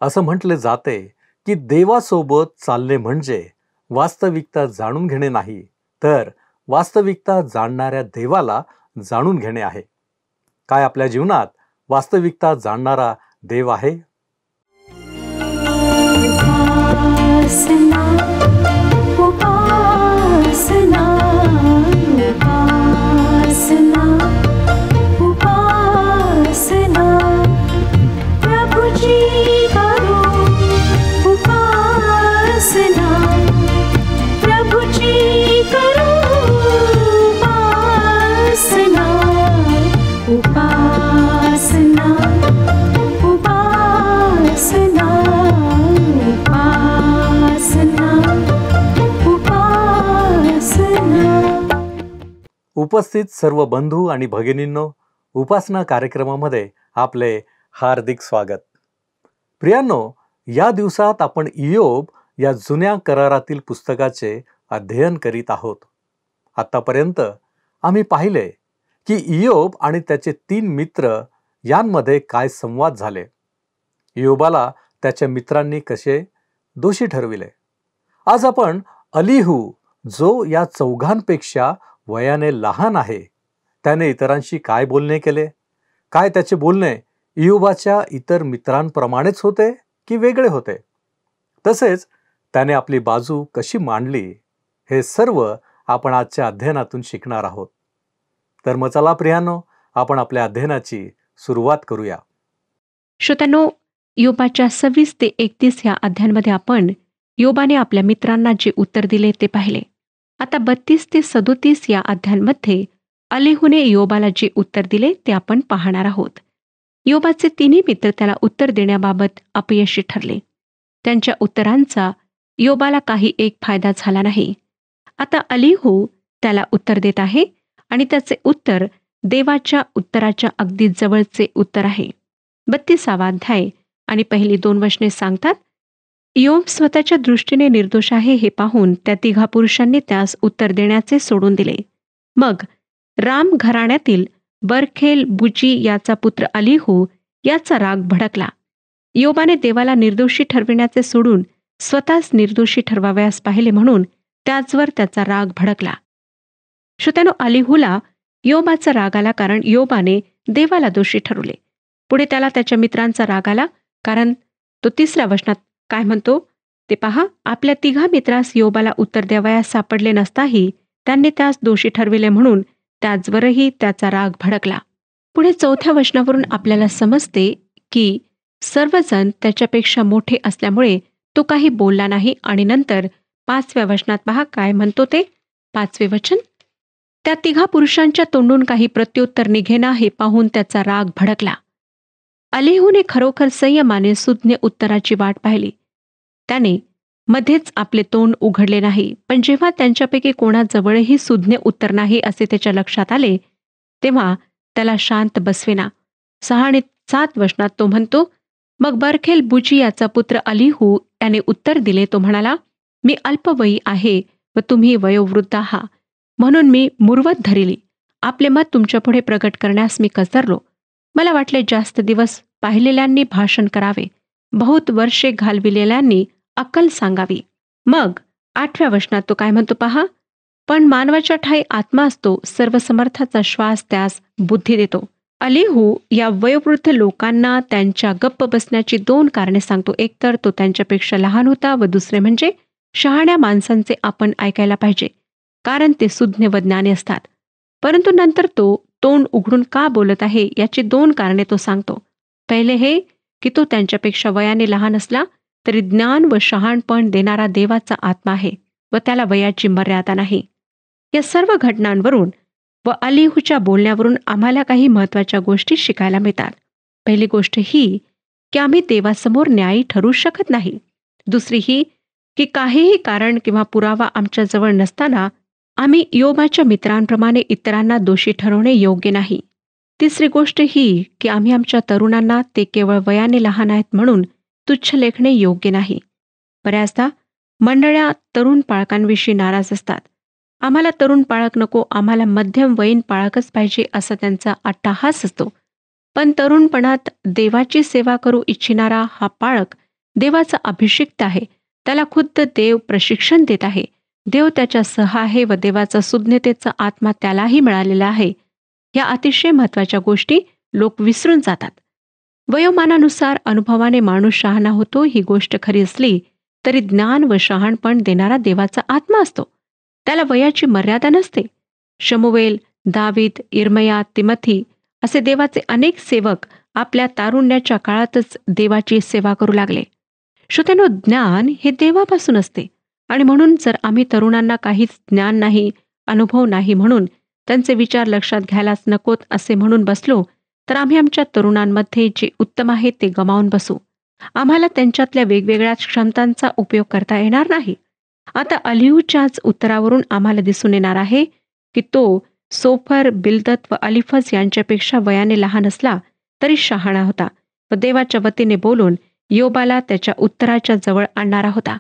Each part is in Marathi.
असं म्हटले जाते की देवासोबत चालणे म्हणजे वास्तविकता जाणून घेणे नाही, तर वास्तविकता जाणणाऱ्या देवाला जाणून घेणे आहे. काय आपल्या जीवनात वास्तविकता जाणणारा देव आहे? उपासना उपासना उपासना उपासना प्रभुजी करो उपासना प्रभुजी करो उपासना उपासना उपासना उपासना. उपस्थित सर्व बंधू आणि भगिनींनो, उपासना कार्यक्रमामध्ये आपले हार्दिक स्वागत. प्रियांनो, या दिवसात आपण इयोब या जुन्या करारातील पुस्तकाचे अध्ययन करीत आहोत. आतापर्यंत आम्ही पाहिले की इयोब आणि त्याचे 3 मित्र यांमध्ये काय संवाद झाले. इयोबाला त्याच्या मित्रांनी कसे दोषी ठरविले. आज आपण अलीहू, जो या चौघांपेक्षा वयाने लहान आहे, त्याने इतरांशी काय बोलणे केले, काय त्याचे बोलणे इयोबाच्या इतर मित्रांप्रमाणेच होते की वेगळे होते, तसेच त्याने आपली बाजू कशी मांडली, हे सर्व आपण आजच्या अध्ययनातून शिकणार आहोत. तर मग चला प्रियांनो, आपण आपल्या अध्ययनाची सुरुवात करूया. श्रोत्यांनो, योबाच्या 26 ते 31 या अध्यायांमध्ये आपण योबाने आपल्या मित्रांना जे उत्तर दिले ते पाहिले. आता 32 ते 37 या अध्यायांमध्ये अलीहूने योबाला जे उत्तर दिले ते आपण पाहणार आहोत. योबाचे 3 मित्र त्याला उत्तर देण्याबाबत अपयशी ठरले. त्यांच्या उत्तरांचा योबाला काही एक फायदा झाला नाही. आता अलीहू त्याला उत्तर देत आहे आणि त्याचे उत्तर देवाच्या उत्तराच्या अगदी जवळचे उत्तर आहे. 32वा अध्याय आणि पहिली 2 वचने सांगतात, योब स्वतःच्या दृष्टीने निर्दोष आहे हे पाहून त्या 3 पुरुषांनी त्यास उत्तर देण्याचे सोडून दिले. मग राम घराण्यातील बरखेल बुची याचा पुत्र अलीहू याचा राग भडकला. योबाने देवाला निर्दोषी ठरविण्याचे सोडून स्वतःच निर्दोषी ठरवावयास पाहिले म्हणून त्याचवर त्याचा राग भडकला. श्रोत्यानो, अलीहूला योबाचा राग आला कारण योबाने देवाला दोषी ठरवले. पुढे त्याला त्याच्या मित्रांचा राग आला कारण तो 3ऱ्या वचनात काय म्हणतो ते पहा, आपल्या 3 मित्रास योबाला उत्तर द्यावयास सापडले नसताही त्यांनी त्यास दोषी ठरविले म्हणून त्याचवरही त्याचा राग भडकला. पुढे 4थ्या वचनावरून आपल्याला समजते की सर्वजण त्याच्यापेक्षा मोठे असल्यामुळे तो काही बोलला नाही. आणि नंतर 5व्या वचनात पहा काय म्हणतो ते 5वे वचन, त्या 3 पुरुषांच्या तोंडून काही प्रत्युत्तर निघेना हे पाहून त्याचा राग भडकला. अलीहूने खरोखर संयमाने सुज्ञ उत्तराची वाट पाहिली. त्याने मध्येच आपले तोंड उघडले नाही. पण जेव्हा त्यांच्यापैकी कोणाजवळही सुज्ञ उत्तर नाही असे त्याच्या लक्षात आले, तेव्हा त्याला शांत बसवेना. 6 आणि 7 वचनात तो म्हणतो, मग बरखेल बुची याचा पुत्र अलीहू याने उत्तर दिले. तो म्हणाला, मी अल्पवयी आहे व तुम्ही वयोवृद्ध आहात, म्हणून मी मुरवत धरिली. आपले मत तुमच्यापुढे प्रकट करण्यास मी कचरलो. मला वाटले जास्त दिवस पाहिलेल्यांनी भाषण करावे, बहुत वर्षे घालविलेल्यांनी अक्कल सांगावी. मग 8व्या वचनात तो काय म्हणतो पहा, पण मानवाच्या ठाई आत्मा असतो, सर्वसमर्थाचा श्वास त्यास बुद्धी देतो. अलीहू या वयोवृद्ध लोकांना त्यांच्या गप्प बसण्याची 2 कारणे सांगतो. एक तर तो त्यांच्यापेक्षा लहान होता व दुसरे म्हणजे शहाण्या माणसांचे आपण ऐकायला पाहिजे, कारण ते सुज्ञ व ज्ञानी असतात. परंतु नंतर तो तोंड उघडून का बोलत आहे याची 2 कारणे तो सांगतो. पहिले हे की तो त्यांच्यापेक्षा वयाने लहान असला तरी ज्ञान व शहाणपण देणारा देवाचा आत्मा आहे व त्याला वयाची मर्यादा नाही. या सर्व घटनांवरून व अलीहूच्या बोलण्यावरून आम्हाला काही महत्त्वाच्या गोष्टी शिकायला मिळतात. पहिली गोष्ट ही की आम्ही देवासमोर न्यायी ठरू शकत नाही. दुसरी ही की काहीही कारण किंवा पुरावा आमच्याजवळ नसताना आम्ही योबाच्या मित्रांप्रमाणे इतरांना दोषी ठरवणे योग्य नाही. तिसरी गोष्ट ही की आम्ही आमच्या तरुणांना ते केवळ वयाने लहान आहेत म्हणून तुच्छ लेखणे योग्य नाही. बऱ्याचदा मंडळ्या तरुण पाळकांविषयी नाराज असतात. आम्हाला तरुण पाळक नको, आम्हाला मध्यम वयीन पाळकच पाहिजे असा त्यांचा अट्टाहास असतो. पण तरुणपणात देवाची सेवा करू इच्छिणारा हा पाळक देवाचा अभिषिक्त आहे. त्याला खुद्द देव प्रशिक्षण देत आहे. देव त्याच्यासह आहे व देवाचा सुज्ञतेचा आत्मा त्यालाही मिळालेला आहे. या अतिशय महत्त्वाच्या गोष्टी लोक विसरून जातात. वयोमानानुसार अनुभवाने माणूस शहाणा होतो ही गोष्ट खरी असली तरी ज्ञान व शहाणपण देणारा देवाचा आत्मा असतो. त्याला वयाची मर्यादा नसते. शमूवेल, दावीद, इर्मया, तिमथी असे देवाचे अनेक सेवक आपल्या तारुण्याच्या काळातच देवाची सेवा करू लागले. श्रोत्यानो, ज्ञान हे देवापासून असते आणि म्हणून जर आम्ही तरुणांना काहीच ज्ञान नाही, अनुभव नाही म्हणून त्यांचे विचार लक्षात घ्यायलाच नकोत असे म्हणून बसलो तर आम्ही आमच्या तरुणांमध्ये जे उत्तम आहे ते गमावून बसू. आम्हाला त्यांच्यातल्या वेगवेगळ्या क्षमतांचा उपयोग करता येणार नाही. आता अलिहूच्याच उत्तरावरून आम्हाला दिसून येणार आहे की तो सोफर, बिल्दत व अलिफज यांच्यापेक्षा वयाने लहान असला तरी शहाणा होता व देवाच्या वतीने बोलून योबाला त्याच्या उत्तराच्या जवळ आणणारा होता.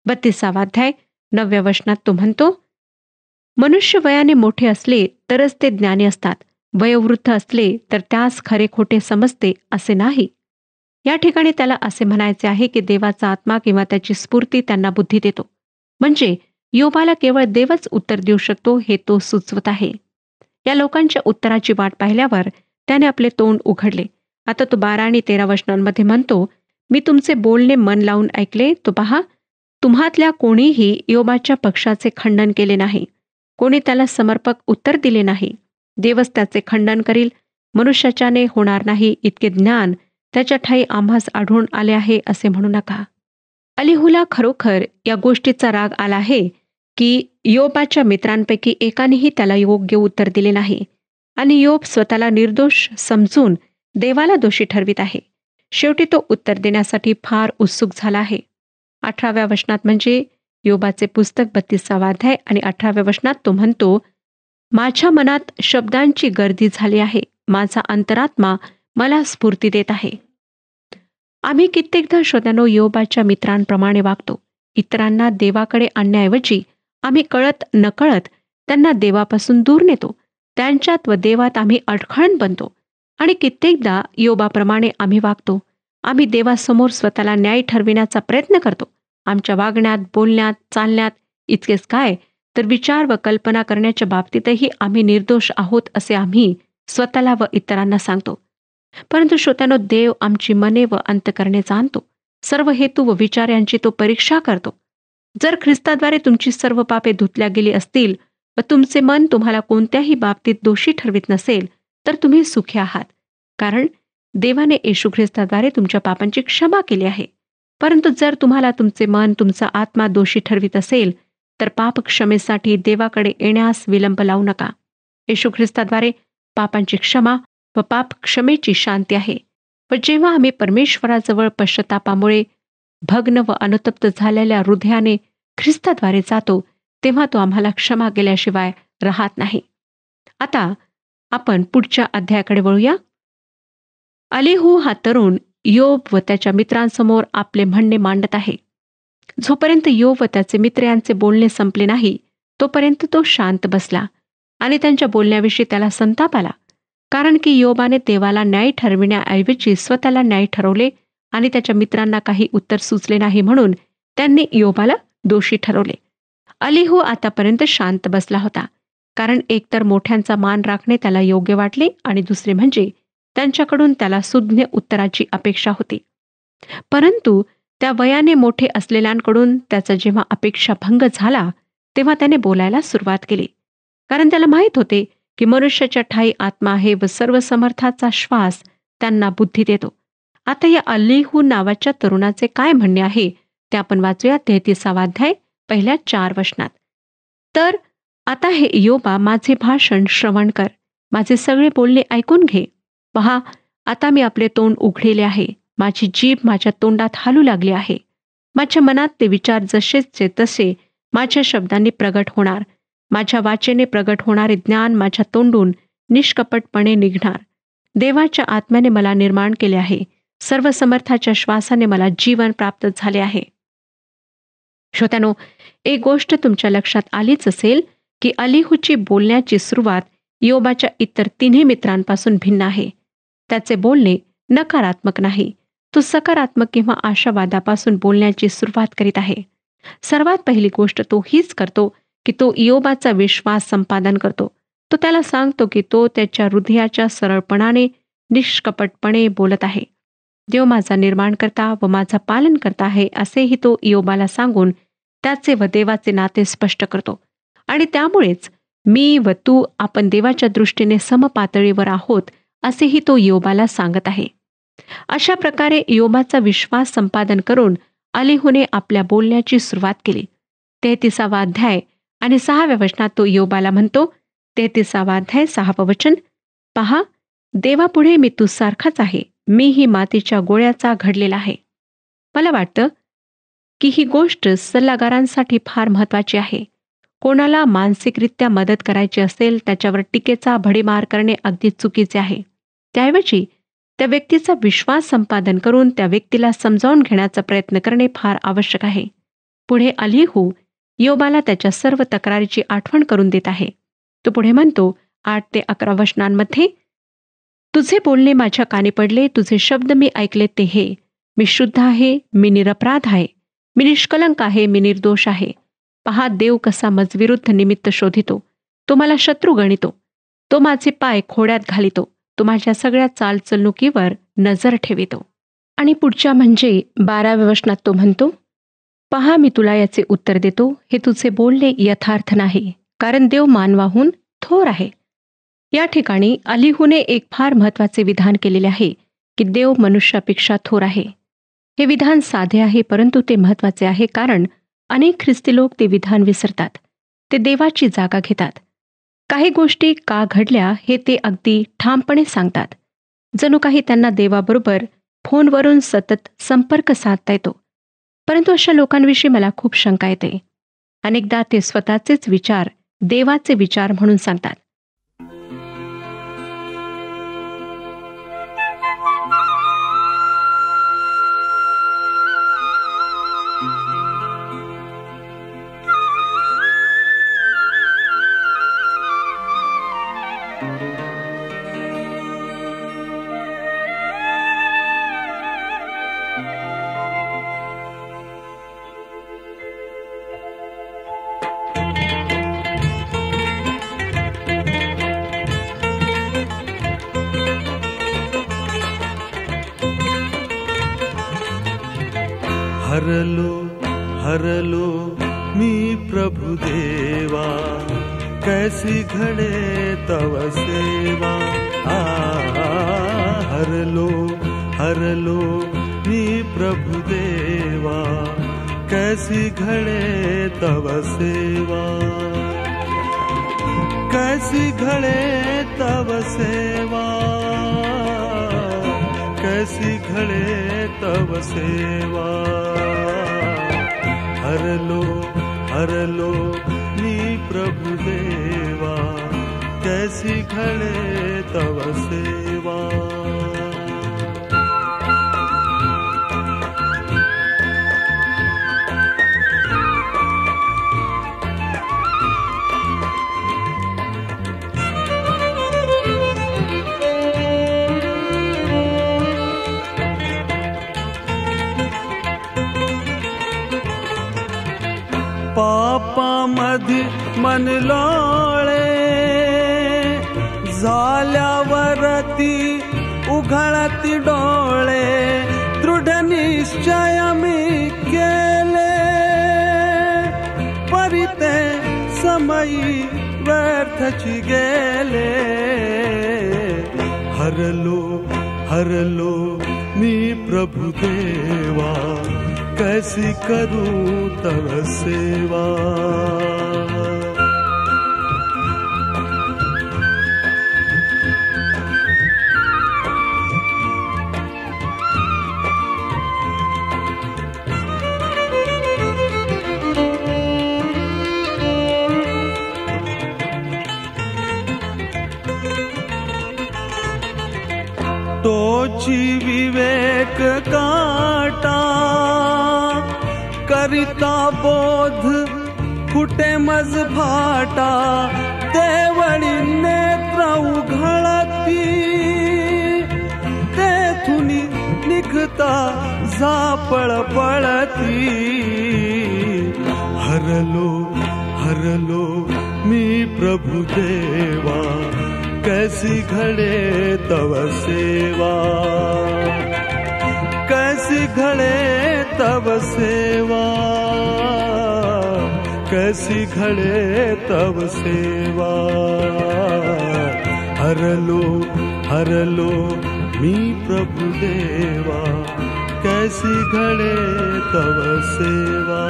32वा अध्याय 9व्या वचनात तो म्हणतो, मनुष्य वयाने मोठे असले तरच ते ज्ञानी असतात, वयोवृद्ध असले तर त्यास खरे खोटे समजते असे नाही. या ठिकाणी त्याला असे म्हणायचे आहे की देवाचा आत्मा किंवा त्याची स्फूर्ती त्यांना बुद्धी देतो. म्हणजे योबाला केवळ देवच उत्तर देऊ शकतो हे तो सुचवत आहे. या लोकांच्या उत्तराची वाट पाहिल्यावर त्याने आपले तोंड उघडले. आता तो 12 आणि 13 वचनांमध्ये म्हणतो, मी तुमचे बोलणे मन लावून ऐकले. तो पहा, तुम्हातल्या कोणीही योबाच्या पक्षाचे खंडन केले नाही. कोणी त्याला समर्पक उत्तर दिले नाही. देवच त्याचे खंडन करील, मनुष्याच्याने होणार नाही. इतके ज्ञान त्याच्या ठाई आम्हास आढळून आले आहे असे म्हणू नका. अलिहूला खरोखर या गोष्टीचा राग आला आहे की योबाच्या मित्रांपैकी एकानेही त्याला योग्य उत्तर दिले नाही आणि योब स्वतःला निर्दोष समजून देवाला दोषी ठरवित आहे. शेवटी तो उत्तर देण्यासाठी फार उत्सुक झाला आहे. 18व्या वचनात म्हणजे योबाचे पुस्तक 32वा अध्याय आणि 18व्या वचनात तो म्हणतो, माझ्या मनात शब्दांची गर्दी झाली आहे, माझा अंतरात्मा मला स्फूर्ती देत आहे. आम्ही कित्येकदा श्रोत्यानो योबाच्या मित्रांप्रमाणे वागतो. इतरांना देवाकडे आणण्याऐवजी आम्ही कळत नकळत त्यांना देवापासून दूर नेतो. त्यांच्यात व देवात आम्ही अडखळण बनतो आणि कित्येकदा योबाप्रमाणे आम्ही वागतो. आम्ही देवासमोर स्वतःला न्याय ठरविण्याचा प्रयत्न करतो. आमच्या वागण्यात, बोलण्यात, चालण्यात, इतकेच काय तर विचार व कल्पना करण्याच्या बाबतीतही आम्ही निर्दोष आहोत असे आम्ही स्वतःला व इतरांना सांगतो. परंतु श्रोत्यानो, देव आमची मने व अंतकरणे जाणतो. सर्व हेतू व विचार यांची तो परीक्षा करतो. जर ख्रिस्ताद्वारे तुमची सर्व पापे धुतल्या गेली असतील व तुमचे मन तुम्हाला कोणत्याही बाबतीत दोषी ठरवित नसेल तर तुम्ही सुखी आहात, कारण देवाने येशू ख्रिस्ताद्वारे तुमच्या पापांची क्षमा केली आहे. परंतु जर तुम्हाला तुमचे मन, तुमचा आत्मा दोषी ठरवित असेल तर पाप क्षमेसाठी देवाकडे येण्यास विलंब लावू नका. येशू ख्रिस्ताद्वारे पापांची क्षमा व पाप क्षमेची शांती आहे. व जेव्हा आम्ही परमेश्वराजवळ पश्चातापामुळे भग्न व अनुतप्त झालेल्या हृदयाने ख्रिस्ताद्वारे जातो तेव्हा तो आम्हाला क्षमा केल्याशिवाय राहत नाही. आता आपण पुढच्या अध्यायाकडे वळूया. अलिहू हा तरुण योब व त्याच्या मित्रांसमोर आपले म्हणणे मांडत आहे. जोपर्यंत योब व त्याचे मित्र यांचे बोलणे संपले नाही तोपर्यंत तो शांत बसला आणि त्यांच्या बोलण्याविषयी त्याला संताप आला. कारण की योबाने देवाला न्याय ठरविण्याऐवजी स्वतःला न्याय ठरवले आणि त्याच्या मित्रांना काही उत्तर सुचले नाही म्हणून त्यांनी योबाला दोषी ठरवले. अलिहू आतापर्यंत शांत बसला होता, कारण एकतर मोठ्यांचा मान राखणे त्याला योग्य वाटले आणि दुसरे म्हणजे त्यांच्याकडून त्याला सुज्ञ उत्तराची अपेक्षा होती. परंतु त्या वयाने मोठे असलेल्यांकडून त्याचा जेव्हा अपेक्षा भंग झाला तेव्हा त्याने बोलायला सुरुवात केली. कारण त्याला माहीत होते की मनुष्याच्या ठाई आत्मा आहे व सर्व समर्थाचा श्वास त्यांना बुद्धी देतो. आता या अलिहू नावाच्या तरुणाचे काय म्हणणे आहे ते आपण वाचूया 33वा अध्याय पहिल्या 4 वचनात. तर आता हे योबा, माझे भाषण श्रवण कर, माझे सगळे बोलणे ऐकून घे. पहा, आता मी आपले तोंड उघडेले आहे, माझी जीभ माझ्या तोंडात हालू लागली आहे. माझ्या मनात ते विचार जसेचे तसे माझ्या शब्दांनी प्रगट होणार. माझ्या वाचेने प्रगट होणारे ज्ञान माझ्या तोंडून निष्कपटपणे निघणार. देवाच्या आत्म्याने मला निर्माण केले आहे, सर्व समर्थाच्या श्वासाने मला जीवन प्राप्त झाले आहे. श्रोत्यानो, एक गोष्ट तुमच्या लक्षात आलीच असेल की अलिहूची बोलण्याची सुरुवात योबाच्या इतर 3 मित्रांपासून भिन्न आहे. त्याचे बोलणे नकारात्मक नाही, तो सकारात्मक किंवा आशावादापासून बोलण्याची सुरुवात करीत आहे. सर्वात पहिली गोष्ट तो हीच करतो की तो इयोबाचा विश्वास संपादन करतो. तो त्याला सांगतो की तो त्याच्या हृदयाच्या सरळपणाने निष्कपटपणे बोलत आहे. देव माझा निर्माणकर्ता व माझा पालनकर्ता आहे असेही तो इयोबाला सांगून त्याचे व देवाचे नाते स्पष्ट करतो. आणि त्यामुळेच मी व तू आपण देवाच्या दृष्टीने समपातळीवर आहोत असेही तो इयोबाला सांगत आहे. अशा प्रकारे इयोबाचा विश्वास संपादन करून अलीहूने आपल्या बोलण्याची सुरुवात केली. 33वा अध्याय आणि 6व्या वचनात तो इयोबाला म्हणतो, 33वा अध्याय 6वं वचन, पहा, देवापुढे मी तू सारखाच आहे, मीही मातीच्या गोळ्याचा घडलेला आहे. मला वाटतं की ही गोष्ट सल्लागारांसाठी फार महत्वाची आहे. कोणाला मानसिकरित्या मदत करायची असेल त्याच्यावर टीकेचा भडीमार करणे अगदी चुकीचे आहे. त्याऐवजी त्या व्यक्तीचा विश्वास संपादन करून त्या व्यक्तीला समजावून घेण्याचा प्रयत्न करणे फार आवश्यक आहे. पुढे अलीहू इयोबाला त्याच्या सर्व तक्रारीची आठवण करून देत आहे. तो पुढे म्हणतो 8 ते 11 वचनांमध्ये, तुझे बोलणे माझ्या कानी पडले, तुझे शब्द मी ऐकले ते हे, मी शुद्ध आहे, मी निरपराध आहे, मी निष्कलंक आहे, मी निर्दोष आहे. पहा, देव कसा मजविरुद्ध निमित्त शोधितो, तो मला शत्रू गणितो, तो माझे पाय खोड्यात घालितो, तो माझ्या सगळ्या चालचलणुकीवर नजर ठेवितो. आणि पुढच्या म्हणजे 12व्या वचनात तो म्हणतो, पहा, मी तुला याचे उत्तर देतो, हे तुझे बोलणे यथार्थ नाही, कारण देव मानवाहून थोर आहे. या ठिकाणी अलीहूने एक फार महत्वाचे विधान केलेले आहे की देव मनुष्यापेक्षा थोर आहे. हे विधान साधे आहे, परंतु ते महत्वाचे आहे, कारण अनेक ख्रिस्ती लोक ते विधान विसरतात. ते देवाची जागा घेतात. काही गोष्टी का घडल्या हे ते अगदी ठामपणे सांगतात, जणू काही त्यांना देवाबरोबर फोनवरून सतत संपर्क साधता येतो. परंतु अशा लोकांविषयी मला खूप शंका येते. अनेकदा ते स्वतःचेच विचार देवाचे विचार म्हणून सांगतात. हरलो हरलो मी प्रभु देवा, कैसी घडे तव सेवा. हरलो हरलो मी प्रभु देवा, कैसी घडे तव सेवा. कैसी घडे तव सेवा, कैसी घडे तव सेवा. हरलो हरलो मी प्रभु देवा, कैसी घडे तव सेवा. पापामध्ये मन लोळे, झाल्यावरती उघडती डोळे. दृढ निश्चय मी केले, परिते समयी व्यर्थची गेले. हरलो हरलो मी प्रभु देवा, कैसी करूं तव सेवा. तोची विवेक काटा, करिता बोध कुटे मज फाटा. देवळी नेत्र उघडती, तेथुनी निघत चित्ता झापळ पळती. हरलो हरलो मी प्रभु देवा, कैसी घडे तव सेवा, कैसी घडे तव सेवा, कैसी घडे तव सेवा. हरलो हरलो मी प्रभु देवा, कैसी घडे तव सेवा,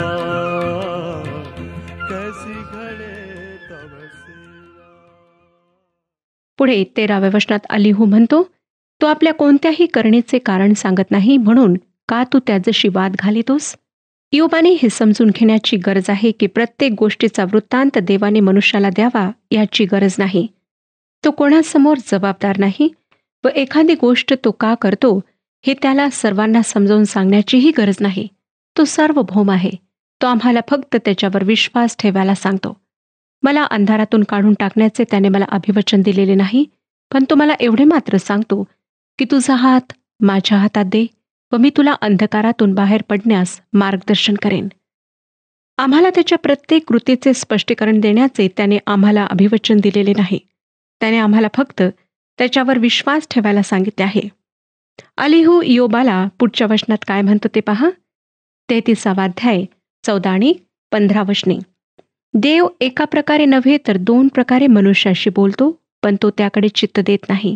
कैसी घडे तव सेवा. पुढे 13व्या वचनात अलीहू म्हणतो, तो आपल्या कोणत्याही करणेचे कारण सांगत नाही, म्हणून का तू त्याच्याशी वाद घालितोस? इयोबाने हे समजून घेण्याची गरज आहे की प्रत्येक गोष्टीचा वृत्तांत देवाने मनुष्याला द्यावा याची गरज नाही. तो कोणासमोर जबाबदार नाही व एखादी गोष्ट तो का करतो हे त्याला सर्वांना समजावून सांगण्याचीही गरज नाही. तो सार्वभौम आहे. तो आम्हाला फक्त त्याच्यावर विश्वास ठेवायला सांगतो. मला अंधारातून काढून टाकण्याचे त्याने मला अभिवचन दिलेले नाही, पण तो मला एवढे मात्र सांगतो की तुझा हात माझ्या हातात दे व मी तुला अंधकारातून बाहेर पडण्यास मार्गदर्शन करेन. आम्हाला त्याच्या प्रत्येक कृतीचे स्पष्टीकरण देण्याचे त्याने आम्हाला अभिवचन दिलेले नाही. त्याने आम्हाला फक्त त्याच्यावर विश्वास ठेवायला सांगितले आहे. अलीहू इयोबाला पुढच्या वचनात काय म्हणतो ते पहा. 33वा अध्याय 14 आणि 15 वचने. देव एका प्रकारे नव्हे तर 2 प्रकारे मनुष्याशी बोलतो, पण तो त्याकडे चित्त देत नाही.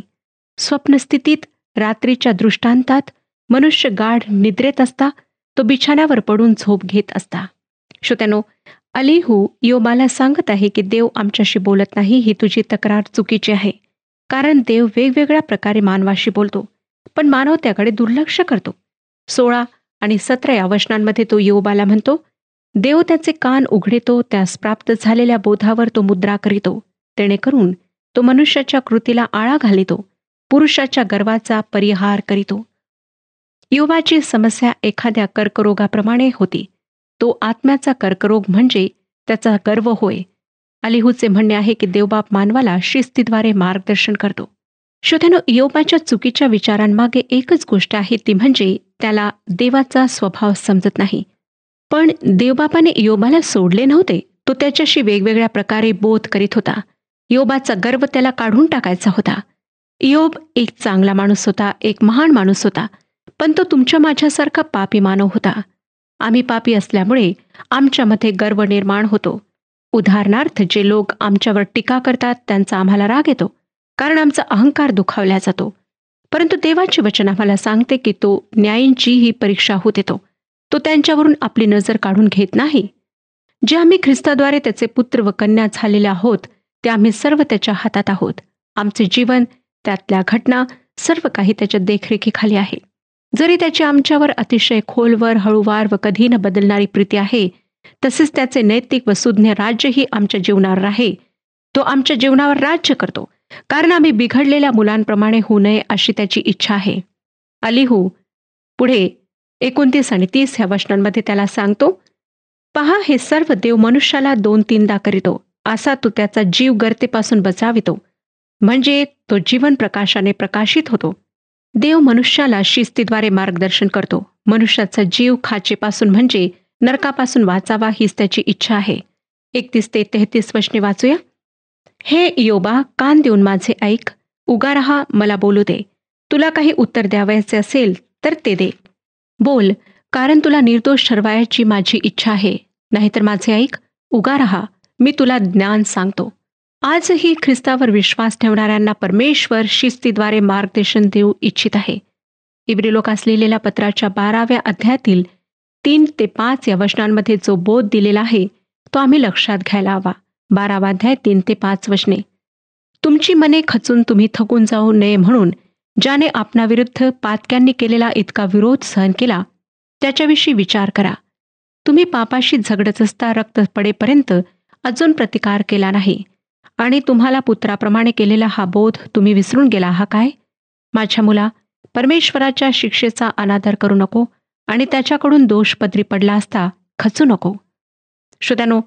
स्वप्नस्थितीत, रात्रीच्या दृष्टांतात, मनुष्य गाढ निद्रेत असता तो बिछाण्यावर पडून झोप घेत असता. श्रोत्यानो, अलीहू इयोबाला सांगत आहे की देव आमच्याशी बोलत नाही. ही तुझी तक्रार चुकीची आहे, कारण देव वेगवेगळ्या प्रकारे मानवाशी बोलतो, पण मानव त्याकडे दुर्लक्ष करतो. 16 आणि 17 या वचनांमध्ये तो इयोबाला म्हणतो, देव त्याचे कान उघडितो, त्यास प्राप्त झालेल्या बोधावर तो मुद्रा करीतो, जेणेकरून तो मनुष्याच्या कृतीला आळा घालितो, पुरुषाच्या गर्वाचा परिहार करीतो. इयोबाची समस्या एखाद्या कर्करोगाप्रमाणे होती. तो आत्म्याचा कर्करोग म्हणजे त्याचा गर्व होय. अलीहूचे म्हणणे आहे की देवबाप मानवाला शिस्तीद्वारे मार्गदर्शन करतो. श्रोत्यानो, इयोबाच्या चुकीच्या विचारांमागे एकच गोष्ट आहे, ती म्हणजे त्याला देवाचा स्वभाव समजत नाही. पण देवबापाने इयोबाला सोडले नव्हते. तो त्याच्याशी वेगवेगळ्या प्रकारे बोध करीत होता. इयोबाचा गर्व त्याला काढून टाकायचा होता. इयोब एक चांगला माणूस होता, एक महान माणूस होता, पण तो तुमच्या माझ्यासारखा पापी मानव होता. आम्ही पापी असल्यामुळे आमच्यामध्ये गर्व निर्माण होतो. उदाहरणार्थ, जे लोक आमच्यावर टीका करतात त्यांचा आम्हाला राग येतो, कारण आमचा अहंकार दुखावला जातो. परंतु देवाचे वचन आम्हाला सांगते की तो न्यायींची ही परीक्षा होत येतो. तो त्यांच्यावरून आपली नजर काढून घेत नाही. जे आम्ही ख्रिस्ताद्वारे त्याचे पुत्र व कन्या झालेले आहोत ते आम्ही सर्व त्याच्या हातात आहोत. आमचे जीवन, त्यातल्या घटना, सर्व काही त्याच्या देखरेखीखाली आहे. जरी त्याची आमच्यावर अतिशय खोलवर, हळूवार व कधी न बदलणारी प्रीती आहे, तसेच त्याचे नैतिक व सुज्ञ राज्यही आमच्या जीवनावर आहे. तो आमच्या जीवनावर राज्य करतो, कारण आम्ही बिघडलेल्या मुलांप्रमाणे होऊ नये अशी त्याची इच्छा आहे. अलीहू पुढे 29 आणि 30 ह्या वचनांमध्ये त्याला सांगतो, पहा, हे सर्व देव मनुष्याला 2-3दा करीतो, असा तो त्याचा जीव गर्तेपासून बचावितो, म्हणजे तो जीवन प्रकाशाने प्रकाशित होतो. देव मनुष्याला शिस्तीद्वारे मार्गदर्शन करतो. मनुष्याचा जीव खाचेपासून म्हणजे नरकापासून वाचावा हीच त्याची इच्छा आहे. 31 ते 33 वचने वाचूया. हे इयोबा, कान देऊन माझे ऐक, उगा रहा, मला बोलू दे. तुला काही उत्तर द्यावयाचे असेल तर ते दे. बोल, कारण तुला निर्दोष ठरवायची माझी इच्छा आहे. नाहीतर माझे ऐक, उगा रहा, मी तुला ज्ञान सांगतो. आजही ख्रिस्तावर विश्वास ठेवणाऱ्यांना परमेश्वर शिस्तीद्वारे मार्गदर्शन देऊ इच्छित आहे. इब्रिलोकास लिहिलेल्या पत्राच्या 12व्या अध्यायातील 3 ते 5 या वचनांमध्ये जो बोध दिलेला आहे तो आम्ही लक्षात घ्यायला हवा. 12वा अध्याय 3 ते 5 वचने. तुमची मने खचून तुम्ही थकून जाऊ नये म्हणून ज्याने आपणाविरुद्ध पातक्यांनी केलेला इतका विरोध सहन केला त्याच्याविषयी विचार करा. तुम्ही पापाशी झगडत असता रक्त पडेपर्यंत अजून प्रतिकार केला नाही, आणि तुम्हाला पुत्राप्रमाणे केलेला हा बोध तुम्ही विसरून गेला हा काय? माझ्या मुला, परमेश्वराच्या शिक्षेचा अनादर करू नको आणि त्याच्याकडून दोष पदरी पडला असता खचू नको. श्रोत्यानो,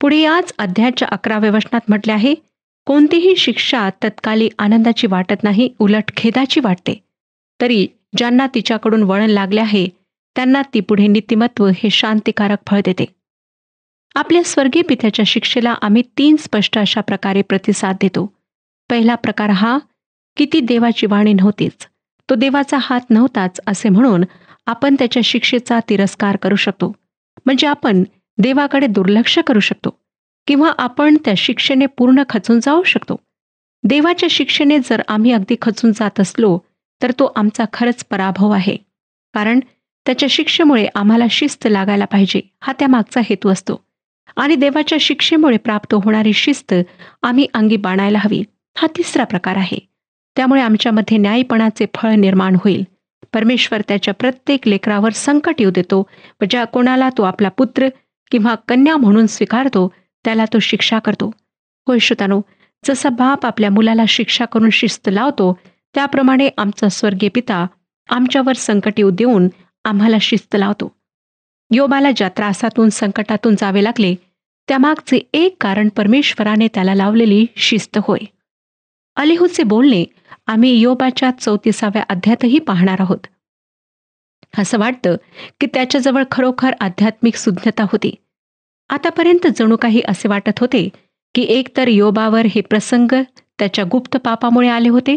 पुढे याच अध्यायाच्या 11व्या वचनात म्हटले आहे, कोणतीही शिक्षा तत्काली आनंदाची वाटत नाही, उलट खेदाची वाटते. तरी ज्यांना तिच्याकडून वळण लागले आहे त्यांना ती पुढे नीतिमत्व हे शांतिकारक फळ देते. आपल्या स्वर्गीय पित्याच्या शिक्षेला आम्ही 3 स्पष्ट अशा प्रकारे प्रतिसाद देतो. पहिला प्रकार हा की ती देवाची वाणी नव्हतीच, तो देवाचा हात नव्हताच असे म्हणून आपण त्याच्या शिक्षेचा तिरस्कार करू शकतो. म्हणजे आपण देवाकडे दुर्लक्ष करू शकतो किंवा आपण त्या शिक्षेने पूर्ण खचून जाऊ शकतो. देवाच्या शिक्षेने जर आम्ही अगदी खचून जात असलो तर तो आमचा खरंच पराभव आहे, कारण त्याच्या शिक्षेमुळे आम्हाला शिस्त लागायला पाहिजे हा त्यामागचा हेतू असतो. आणि देवाच्या शिक्षेमुळे प्राप्त होणारी शिस्त आम्ही अंगी बाणायला हवी हा तिसरा प्रकार आहे. त्यामुळे आमच्यामध्ये न्यायपणाचे फळ निर्माण होईल. परमेश्वर त्याच्या प्रत्येक लेकरावर संकट येऊ देतो व ज्या कोणाला तो आपला पुत्र किंवा कन्या म्हणून स्वीकारतो त्याला तो शिक्षा करतो. होय श्रोतांनो, जसा बाप आपल्या मुलाला शिक्षा करून शिस्त लावतो त्याप्रमाणे आमचा स्वर्गीय पिता आमच्यावर संकट येऊ देऊन आम्हाला शिस्त लावतो. योबाला ज्या त्रासातून संकटातून जावे लागले त्यामागचे एक कारण परमेश्वराने त्याला लावलेली शिस्त होय. अलिहूचे बोलणे आम्ही योबाच्या 34व्या अध्यायातही पाहणार आहोत. असं वाटतं की त्याच्याजवळ खरोखर आध्यात्मिक सुज्ञता होती. आतापर्यंत जणू काही असे वाटत होते की एकतर योबावर हे प्रसंग त्याच्या गुप्त पापामुळे आले होते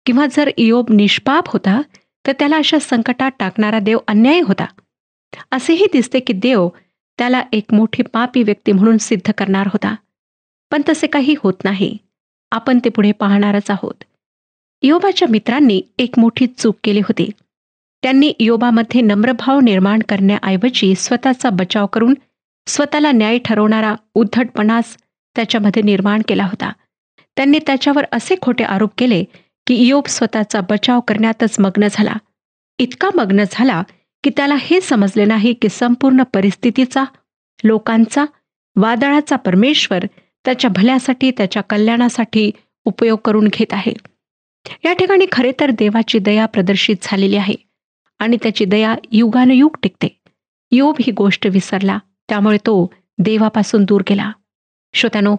किंवा जर योब निष्पाप होता तर त्याला अशा संकटात टाकणारा देव अन्यायी होता. असेही दिसते की देव त्याला एक मोठी पापी व्यक्ती म्हणून सिद्ध करणार होता. पण तसे काही होत नाही. आपण ते पुढे पाहणारच आहोत. योबाच्या मित्रांनी एक मोठी चूक केली होती. त्यांनी योबामध्ये नम्रभाव निर्माण करण्याऐवजी स्वतःचा बचाव करून स्वतःला न्याय ठरवणारा उद्धटपणास त्याच्यामध्ये निर्माण केला होता. त्यांनी त्याच्यावर असे खोटे आरोप केले की योब स्वतःचा बचाव करण्यातच मग्न झाला. इतका मग्न झाला की त्याला हे समजले नाही की संपूर्ण परिस्थितीचा, लोकांचा, वादळाचा परमेश्वर त्याच्या भल्यासाठी, त्याच्या कल्याणासाठी उपयोग करून घेत आहे. या ठिकाणी खरे तर देवाची दया प्रदर्शित झालेली आहे आणि त्याची दया युगानुयुग टिकते. योब ही गोष्ट विसरला, त्यामुळे तो देवापासून दूर गेला. श्रोत्यानो,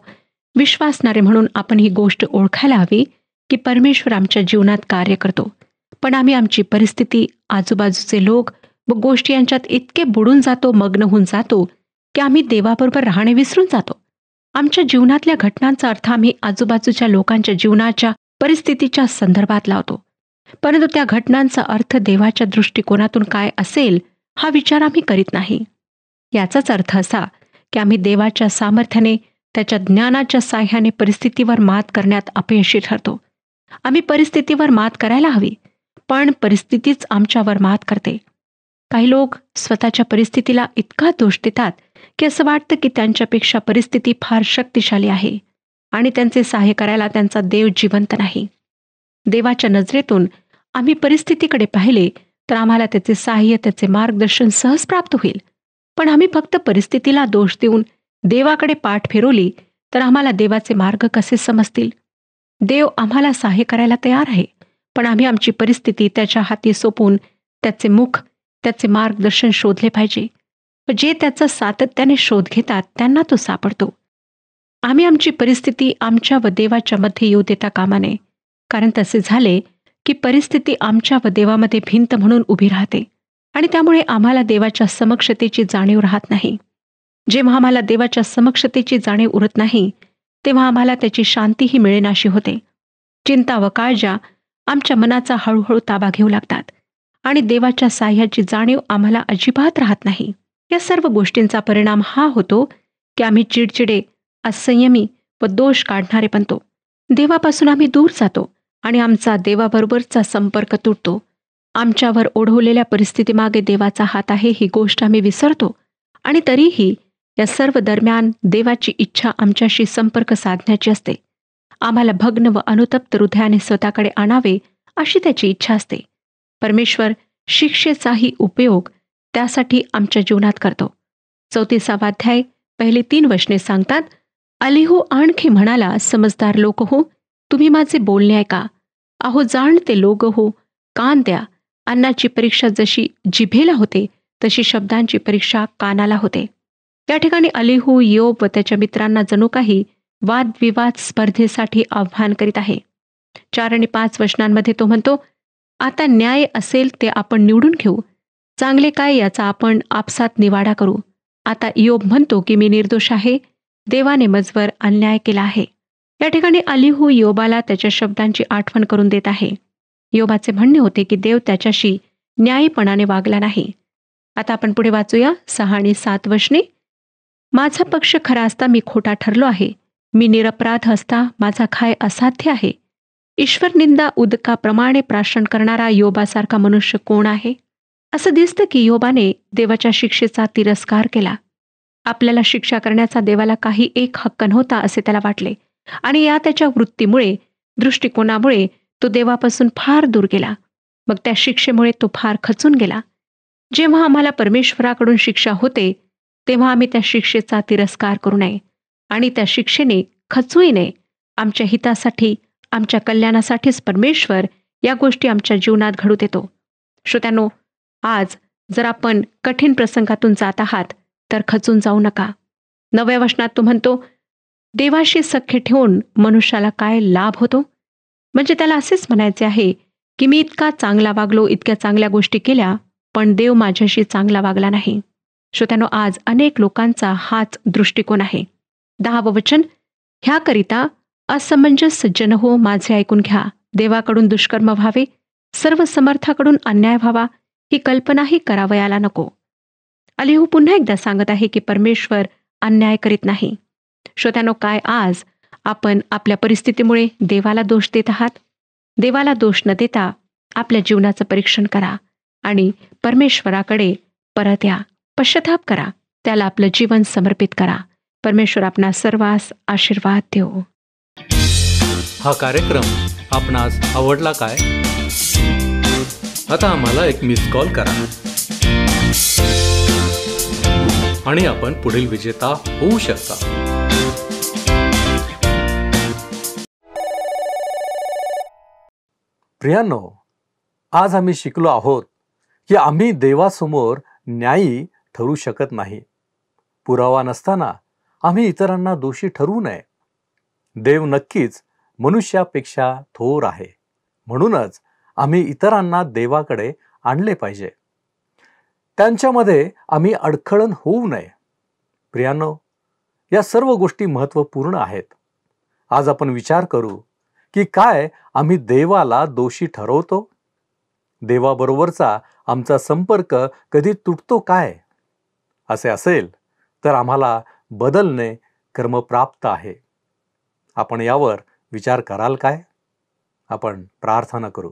विश्वासणारे म्हणून आपण ही गोष्ट ओळखायला हवी की परमेश्वर आमच्या जीवनात कार्य करतो, पण आम्ही आमची परिस्थिती, आजूबाजूचे लोक व गोष्टी यांच्यात इतके बुडून जातो, मग्न होऊन जातो की आम्ही देवाबरोबर राहणे विसरून जातो. आमच्या जीवनातल्या घटनांचा अर्थ आम्ही आजूबाजूच्या लोकांच्या जीवनाच्या परिस्थितीच्या संदर्भात लावतो, परंतु त्या घटनांचा अर्थ देवाच्या दृष्टिकोनातून काय असेल हा विचार आम्ही करीत नाही. याचाच अर्थ असा की आम्ही देवाच्या सामर्थ्याने, त्याच्या ज्ञानाच्या साह्याने परिस्थितीवर मात करण्यात अपयशी ठरतो. आम्ही परिस्थितीवर मात करायला हवी, पण परिस्थितीच आमच्यावर मात करते. काही लोक स्वतःच्या परिस्थितीला इतका दोष देतात की असं वाटतं की त्यांच्यापेक्षा परिस्थिती फार शक्तिशाली आहे आणि त्यांचे सहाय्य करायला त्यांचा देव जिवंत नाही. देवाच्या नजरेतून आम्ही परिस्थितीकडे पाहिले तर आम्हाला त्याचे सहाय्य, त्याचे मार्गदर्शन सहज प्राप्त होईल. पण आम्ही फक्त परिस्थितीला दोष देऊन देवाकडे पाठ फिरवली तर आम्हाला देवाचे मार्ग कसे समजतील? देव आम्हाला सहाय्य करायला तयार आहे, पण आम्ही आमची परिस्थिती त्याच्या हाती सोपवून त्याचे मुख, त्याचे मार्गदर्शन शोधले पाहिजे. जे त्याचा सातत्याने शोध घेतात त्यांना तो सापडतो. आम्ही आमची परिस्थिती आमच्या व देवाच्या मध्ये येऊ देता कामा नये, कारण तसे झाले की परिस्थिती आमच्या व देवामध्ये भिंत म्हणून उभी राहते आणि त्यामुळे आम्हाला देवाच्या समक्षतेची जाणीव राहत नाही. जेव्हा आम्हाला देवाच्या समक्षतेची जाणीव उरत नाही तेव्हा आम्हाला त्याची शांतीही मिळेनाशी होते. चिंता व काळजा आमच्या मनाचा हळूहळू ताबा घेऊ लागतात आणि देवाच्या साह्याची जाणीव आम्हाला अजिबात राहत नाही. या सर्व गोष्टींचा परिणाम हा होतो की आम्ही चिडचिडे, असंयमी व दोष काढणारे बनतो. देवापासून आम्ही दूर जातो आणि आमचा देवाबरोबरचा संपर्क तुटतो. आमच्यावर ओढवलेल्या परिस्थितीमागे देवाचा हात आहे ही गोष्ट आम्ही विसरतो आणि तरीही या सर्व दरम्यान देवाची इच्छा आमच्याशी संपर्क साधण्याची असते. आम्हाला भग्न व अनुतप्त हृदयाने स्वतःकडे आणावे अशी त्याची इच्छा असते. परमेश्वर शिक्षेचाही उपयोग त्यासाठी आमच्या जीवनात करतो. 34वा अध्याय पहिली 3 वचने सांगतात, अलिहू आणखी म्हणाला, समजदार लोक हो, तुम्ही माझे बोलणे ऐका. अहो जाणते लोक हो, कान द्या. अन्नाची परीक्षा जशी जिभेला होते तशी शब्दांची परीक्षा कानाला होते. या ठिकाणी अलिहू योब व त्याच्या मित्रांना जणू काही वादविवाद स्पर्धेसाठी आव्हान करीत आहे. 4 आणि 5 वचनांमध्ये तो म्हणतो, आता न्याय असेल ते आपण निवडून घेऊ, चांगले काय याचा आपण आपसात निवाडा करू. आता इयोब म्हणतो की मी निर्दोष आहे, देवाने मजवर अन्याय केला आहे. या ठिकाणी अलीहू इयोबाला त्याच्या शब्दांची आठवण करून देत आहे. इयोबाचे म्हणणे होते की देव त्याच्याशी न्यायीपणाने वागला नाही. आता आपण पुढे वाचूया 6 आणि 7 वचने. माझा पक्ष खरा असता मी खोटा ठरलो आहे, मी निरपराध असता माझा खाय असाध्य आहे. ईश्वर निंदा उदकाप्रमाणे प्राशन करणारा योबासारखा मनुष्य कोण आहे? असं दिसतं की योबाने देवाच्या शिक्षेचा तिरस्कार केला. आपल्याला शिक्षा करण्याचा देवाला काही एक हक्क नव्हता असे त्याला वाटले, आणि या त्याच्या वृत्तीमुळे, दृष्टिकोनामुळे तो देवापासून फार दूर गेला. मग त्या शिक्षेमुळे तो फार खचून गेला. जेव्हा आम्हाला परमेश्वराकडून शिक्षा होते तेव्हा आम्ही त्या शिक्षेचा तिरस्कार करू नये आणि त्या शिक्षेने खचूही नये. आमच्या हितासाठी, आमच्या कल्याणासाठीच परमेश्वर या गोष्टी आमच्या जीवनात घडू देतो. श्रोत्यांनो, आज जर आपण कठीण प्रसंगातून जात आहात तर खचून जाऊ नका. 9व्या वचनात तो म्हणतो, देवाशी सख्य ठेवून मनुष्याला काय लाभ होतो? म्हणजे त्याला असेच म्हणायचे आहे की मी इतका चांगला वागलो, इतक्या चांगल्या गोष्टी केल्या, पण देव माझ्याशी चांगला वागला नाही. श्रोत्यांनो, आज अनेक लोकांचा हाच दृष्टिकोन आहे. 10वं वचन, ह्याकरिता असमंजस जन हो, माझे ऐकून घ्या. देवाकडून दुष्कर्म व्हावे, सर्व समर्थाकडून अन्याय व्हावा, ही कल्पनाही करावयाला नको. अलीहू पुन्हा एकदा सांगत आहे की परमेश्वर अन्याय करीत नाही. श्रोत्यांनो, काय आज आपण आपल्या परिस्थितीमुळे देवाला दोष देत आहात? देवाला दोष न देता आपल्या जीवनाचं परीक्षण करा आणि परमेश्वराकडे परत या. पश्चाताप करा, त्याला आपलं जीवन समर्पित करा. परमेश्वर आपणा सर्वांस आशीर्वाद देवो. हा कार्यक्रम आपणास आवडला काय? आता आम्हाला एक मिस कॉल करा आणि आपण पुढील विजेता होऊ शकता. प्रियांनो, आज आम्ही शिकलो आहोत की आम्ही देवासमोर न्यायी ठरू शकत नाही. पुरावा नसताना आम्ही इतरांना दोषी ठरवू नये. देव नक्कीच मनुष्यापेक्षा थोर आहे, म्हणूनच आम्ही इतरांना देवाकडे आणले पाहिजे. त्यांच्यामध्ये आम्ही अडखळण होऊ नये. प्रियांनो, या सर्व गोष्टी महत्त्वपूर्ण आहेत. आज आपण विचार करू की काय आम्ही देवाला दोषी ठरवतो? देवाबरोबरचा आमचा संपर्क कधी तुटतो काय? असे असेल तर आम्हाला बदलणे कर्मप्राप्त आहे. आपण यावर विचार कराल काय? आपण प्रार्थना करू.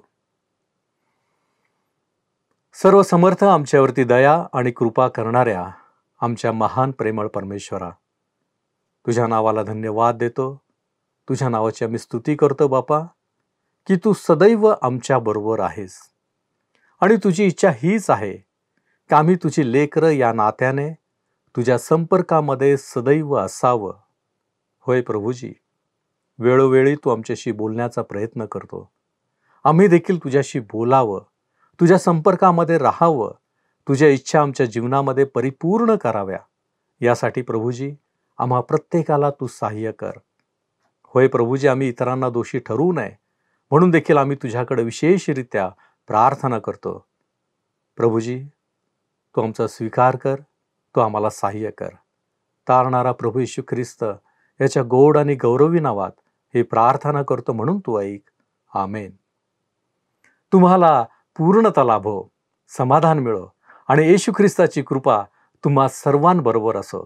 सर्व समर्थ आमच्यावरती दया आणि कृपा करणाऱ्या आमच्या महान प्रेमळ परमेश्वरा, तुझ्या नावाला धन्यवाद देतो. तुझ्या नावाची आम्ही स्तुती करतो बापा, की तू सदैव आमच्या बरोबर आहेस आणि तुझी इच्छा हीच आहे की आम्ही तुझी लेकरं या नात्याने तुझ्या संपर्कामध्ये सदैव असावं. होय प्रभूजी, वेळोवेळी तू आमच्याशी बोलण्याचा प्रयत्न करतो. आम्ही देखील तुझ्याशी बोलावं, तुझ्या संपर्कामध्ये राहावं, तुझ्या इच्छा आमच्या जीवनामध्ये परिपूर्ण कराव्या. यासाठी प्रभूजी आम्हा प्रत्येकाला तू सहाय्य कर. होय प्रभूजी, आम्ही इतरांना दोषी ठरवू नये म्हणून देखील आम्ही तुझ्याकडे विशेषरित्या प्रार्थना करतो. प्रभूजी, तू आमचा स्वीकार कर, तू आम्हाला सहाय्य कर. तारणारा प्रभू येशू ख्रिस्त याच्या गोड आणि गौरवी नावात हे प्रार्थना करतो, म्हणून तू ऐक. आमेन. तुम्हाला पूर्णता लाभो, समाधान मिळो आणि येशू ख्रिस्ताची कृपा तुम्हा सर्वांबरोबर असो.